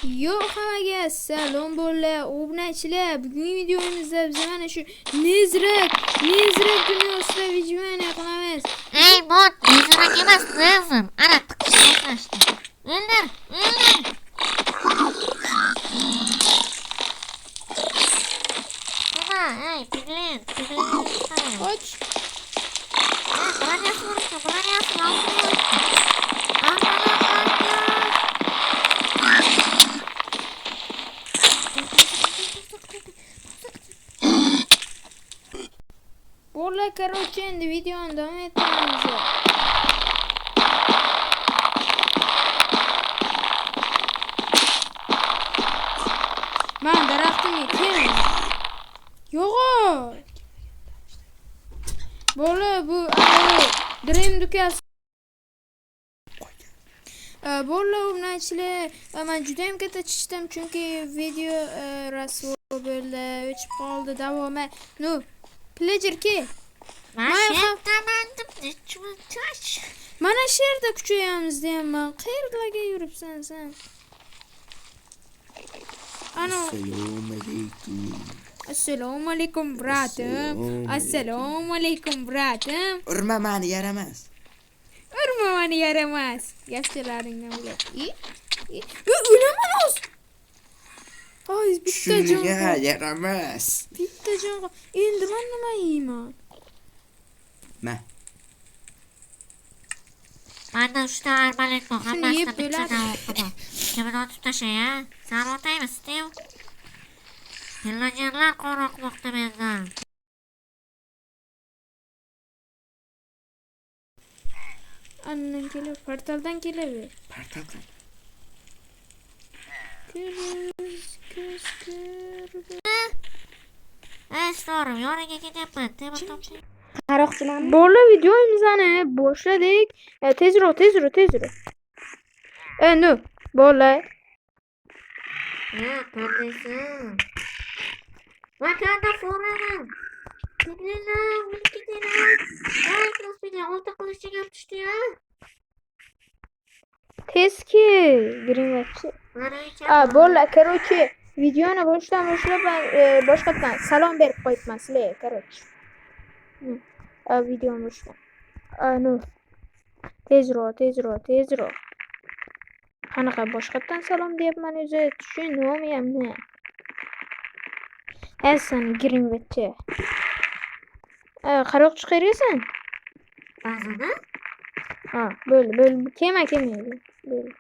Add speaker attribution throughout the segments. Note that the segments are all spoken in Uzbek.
Speaker 1: Yo'q, hammaga salom bo'llar, obunachilar. Bugungi videomizda biz mana shu Nezrak dunyosida video qilamiz.
Speaker 2: Ey bot, Nezrak emas, Nezim. Ana tiqishlashlashdi. O'ldir. Nima, ey piglin.
Speaker 1: Qoch.
Speaker 2: Bularni
Speaker 1: Bo'llar, короче, endi videoni davom ettiramiz. Men daraxtimga keldim. Yo'q. Bo'llar, bu Dream Dukas. Bo'llar, obunachilar, men juda ham katta chiqdim chunki video rasvo bo'ldi, o'chib qoldi davomi. No, pleasure ki. Mana shu yerda kuchayamiz deyapman. Qayerlarga yuribsan sen? Ana. Assalomu alaykum bratim. Assalomu alaykum bratim.
Speaker 3: Urma mani yaramas.
Speaker 1: Urma mani yaramas. Gaplaringdan o'lib. O'laman o'z. Ay, bitta jon.
Speaker 3: Yaramas.
Speaker 1: Bitta jon. Endi men nima yeyman?
Speaker 3: Ma.
Speaker 2: Manda 3 ta arbalet bor, hammasini bittadan o'qidi. Kimni otib tashlay, ha? Sen otaymiz, Steve. Villagerlar qo'rqmoqda mendan.
Speaker 1: Andan kelib, portaldan keladi.
Speaker 3: Portaldan.
Speaker 2: Storim, yoniga ketyapman. Temir topchi.
Speaker 1: Bo'ldi, videomizni boshladik. Tezroq. No, bo'ldi.
Speaker 2: Qandaysan? Vakanda forum. Piglinglar, o'lib ketinglar. Ay, Crossfit'ga olta qilishga gap tushdi-ya.
Speaker 1: Tezki, giringchi. Bo'ldi, короче, videoni boshlab boshqatdan salom berib qo'yibman sizlarga, короче. Videoni boshlab. No. Tezroq. Qanaqa boshqatdan salom deyapman o'zi, tushunmayapman. Sen giringchi. Qaroq chiqarasan?
Speaker 2: Ba'zida?
Speaker 1: Bo'ldi. Kelmaydi. Bo'ldi.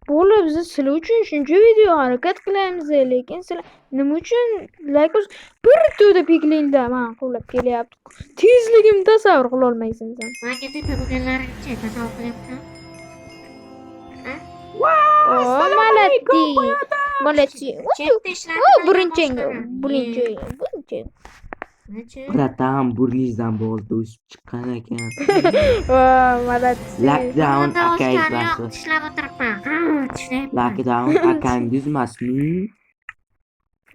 Speaker 1: Bo'ldi, biz sizlar uchun shuncha video harakat qilamiz, lekin sizlar nima uchun like bir to'da piglingda men qo'llab kelyapti. Tezligimni tasavvur qila olmaysan sen.
Speaker 2: Menga tepagallaringcha tasavvur qilyapsan.
Speaker 1: Молодцы. Birinchi.
Speaker 3: Bratam burningizdan bo'ldi o'sib chiqqan ekan.
Speaker 1: Молодцы.
Speaker 3: Lockdown akayizbasi.
Speaker 2: Tishlab o'tiribman.
Speaker 3: Lockdown akangiz emasmi?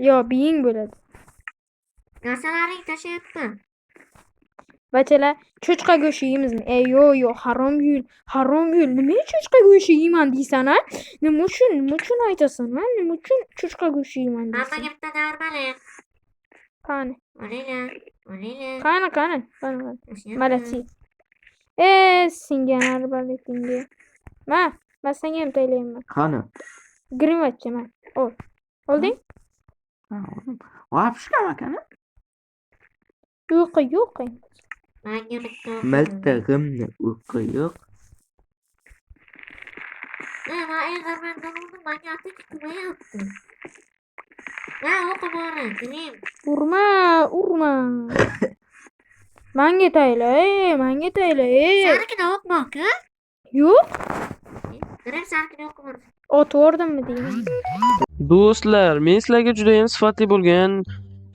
Speaker 1: Yo, biying bo'ladi.
Speaker 2: Narsalaring tashlayapman.
Speaker 1: Bachalar, cho'chqa go'shti yeymizmi? Yo'q, harom yul. Nima cho'chqa go'shti yeyman deysan, ha? Nima uchun aytasan, ha? Nima uchun cho'chqa go'shti yeyman deysan?
Speaker 2: Hammaga bitta darbalet.
Speaker 1: Qani?
Speaker 2: Olinglar.
Speaker 1: Qani? Молодцы. Senga arbaletingga. Men senga ham taylayman.
Speaker 3: Qani?
Speaker 1: Grimvatcha men. Olding?
Speaker 3: Oldim. Vapshka makani?
Speaker 1: Yo'q.
Speaker 2: Menga bitta.
Speaker 3: Miltig'imni o'qi yo'q.
Speaker 2: Men Endermandan oldim, menga atak qilmayapti. O'qi bori, Dream.
Speaker 1: Urma. Menga tayla.
Speaker 2: Sarkida o'q bor-ku?
Speaker 1: Yo'q.
Speaker 2: Dream sarkida o'qi bor.
Speaker 1: Otordimmi deyman.
Speaker 4: Do'stlar, men sizlarga juda ham sifatli bo'lgan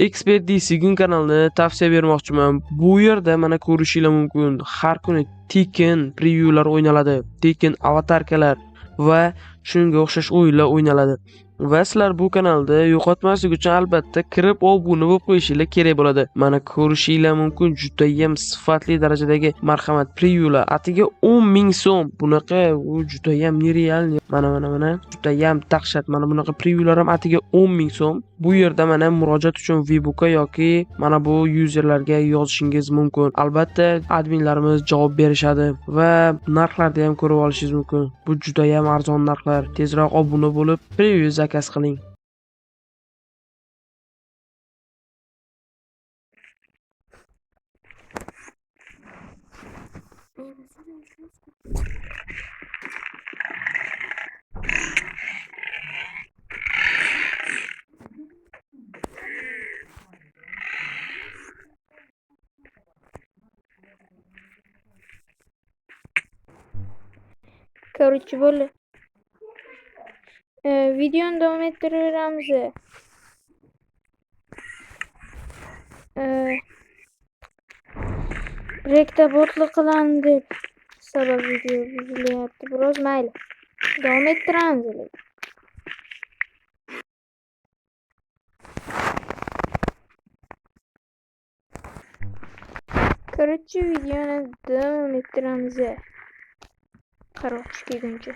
Speaker 4: Expedition kanalini tavsiya bermoqchiman. Bu yerda mana ko'rishingiz mumkin. Har kuni Tekken prevyular o'ynaladi, Tekken avatarkalar va shunga o'xshash o'yinlar o'ynaladi. Va sizlar bu kanalda yo'qotmaslik uchun albatta kirib obuna bo'lib qo'yishinglar kerak bo'ladi. Mana ko'rishinglar mumkin judayam sifatli darajadagi marhamat prevyular. Atiga 10,000 so'm. Bunaqa u judayam nerealniy. Mana judayam dahshat. Mana bunaqa prevyular ham atiga 10,000 so'm. Bu yerda mana murojaat uchun Vbook'a yoki mana bu yuzerlarga yozishingiz mumkin. Albatta adminlarimiz javob berishadi va narxlarni ham ko'rib olishingiz mumkin. Bu judayam arzon narxlar. Tezroq obuna bo'lib, preview zakaz qiling.
Speaker 1: Короче, böyle. Videonu devam ettiriyoruz. Rekte botlu kılandı. Sabah video buzilyapti. Biroz mayli. Devam ettiramiz. Короче, videonu devam ettiramiz. Короче, deguncha.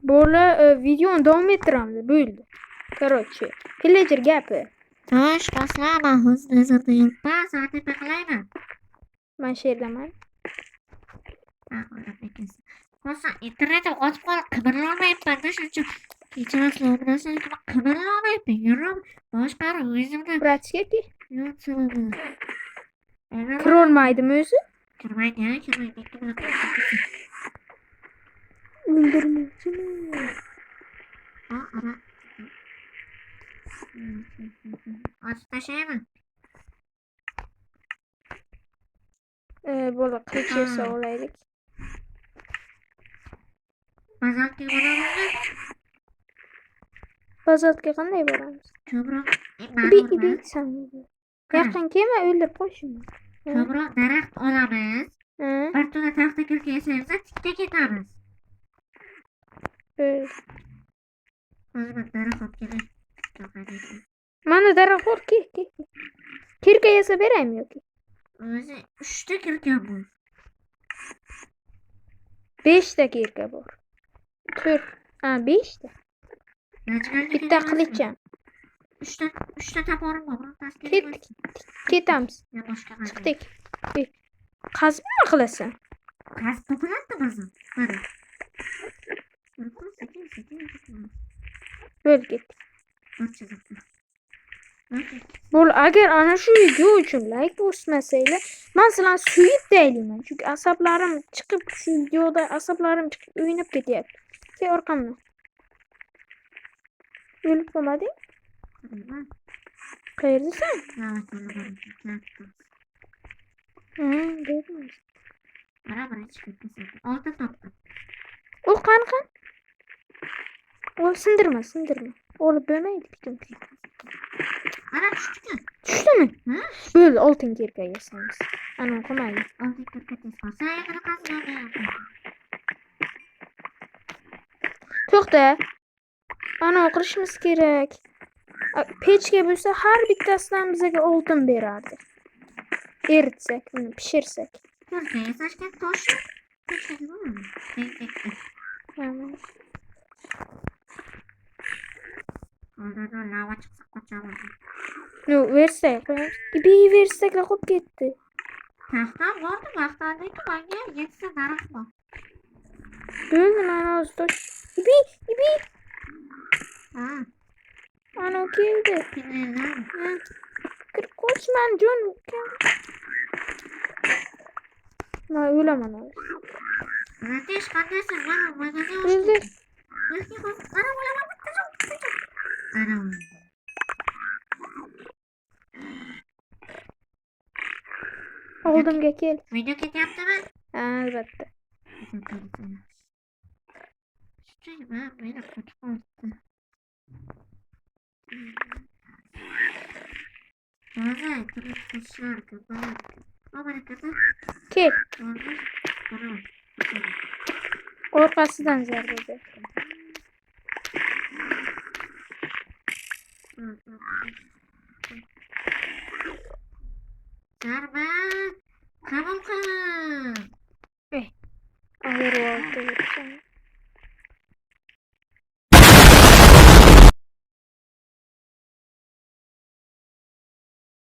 Speaker 1: Böyle videonu devam ettiramiz. Bo'ldi. Короче, villager gapi.
Speaker 2: Xo'sh, do'stlar, men hozirda yuribman, soat nima qilayman?
Speaker 1: Men shu yerdaman.
Speaker 2: Do'stlar, internetim qotib qolib, qimirlamayapman-da, shuning uchun kechirasizlar, bilasizmi, qimirlamayapman. Yurim, boshqarib o'zimni
Speaker 1: Bratskaki.
Speaker 2: yo'tiraman.
Speaker 1: Kirolmaydimi o'zi?
Speaker 2: Kirmaydi.
Speaker 1: Öldürmeyeceğim.
Speaker 2: Ana. Açta şey mi?
Speaker 1: Böyle kılıçysa olaydık.
Speaker 2: Bazaltı bulamazdı.
Speaker 1: Bazaltga qanday boramiz?
Speaker 2: Ko'proq
Speaker 1: Ibi san. Yaqin kelma o'ldirib qo'y shuni.
Speaker 2: ko'proq daraxt olamiz. Bir tuna taxta kirka yasaymiz, tikka ketamiz. Hozir bir daraxt olib kelay.
Speaker 1: Mana daraxt bor, kel. Kirka yasa beraymi yoki?
Speaker 2: O'zi 3 ta kirka bor.
Speaker 1: 5 ta kirka bor. 4. Ha, 5 ta. Bitta qilicham.
Speaker 2: 3 ta toporim bor.
Speaker 1: Ketdik. Ketamiz.
Speaker 2: Ya boshqa qildik.
Speaker 1: Chiqdik. Qazib nima qilasan?
Speaker 2: Qazib topiladimi bizni? Mana.
Speaker 1: Bo'lib ketdik. Bo'l, agar ana shu video uchun like bosmasanglar, men sizlarni suyib deyman. Chunki asablarim chiqib, shu videoda asablarim chiqib o'ynab ketyapti. Kel orqamdan. O'lib qolmading? Qayerdasan? Dedim.
Speaker 2: Mana buni chiqib ketsin. Olti topdim.
Speaker 1: O qanaqa? O sindirma. Olib bo'lmaydi bitim.
Speaker 2: Ana tushdi-ku.
Speaker 1: Tushdimi? Bo'l, oltin kirka yasamiz. Ana qolmaydi.
Speaker 2: Oltin kirka tezkor. Sen yana qazib
Speaker 1: To'xta. Ana qilishimiz kerak. Pechga bo'lsa har bittasidan bizga oltin berardi. Eritsak, uni pishirsak.
Speaker 2: Kirka yasashga tosh. Pechga bormi?
Speaker 1: Tamam.
Speaker 2: Oradan lava chiqsa qochaman.
Speaker 1: No, versak. Ibi versaklar qolib ketdi.
Speaker 2: Taxta bordi, vaqtdagi menga 7 ta daraxt bor.
Speaker 1: Bo'ldi, mana hozir tosh. Ibi.
Speaker 2: Ha,
Speaker 1: Ana keldi.
Speaker 2: pinaylar.
Speaker 1: Kirib qochman, jon. Men o'laman hozir.
Speaker 2: Ratish qandaysiz? Mana magaza
Speaker 1: O'ldi.
Speaker 2: Ana bo'laman bitta. Ana.
Speaker 1: Oldimga kel.
Speaker 2: Video ketyaptimi?
Speaker 1: Albatta.
Speaker 2: Ben beni kötü korktu. Bazen kırık kuşlar kapalı. Ama kadar
Speaker 1: Ki
Speaker 2: olmuş. Bana.
Speaker 1: orkasından zerrede.
Speaker 2: Serben. Kabul kılın.
Speaker 1: Ahır o altta yürüsen.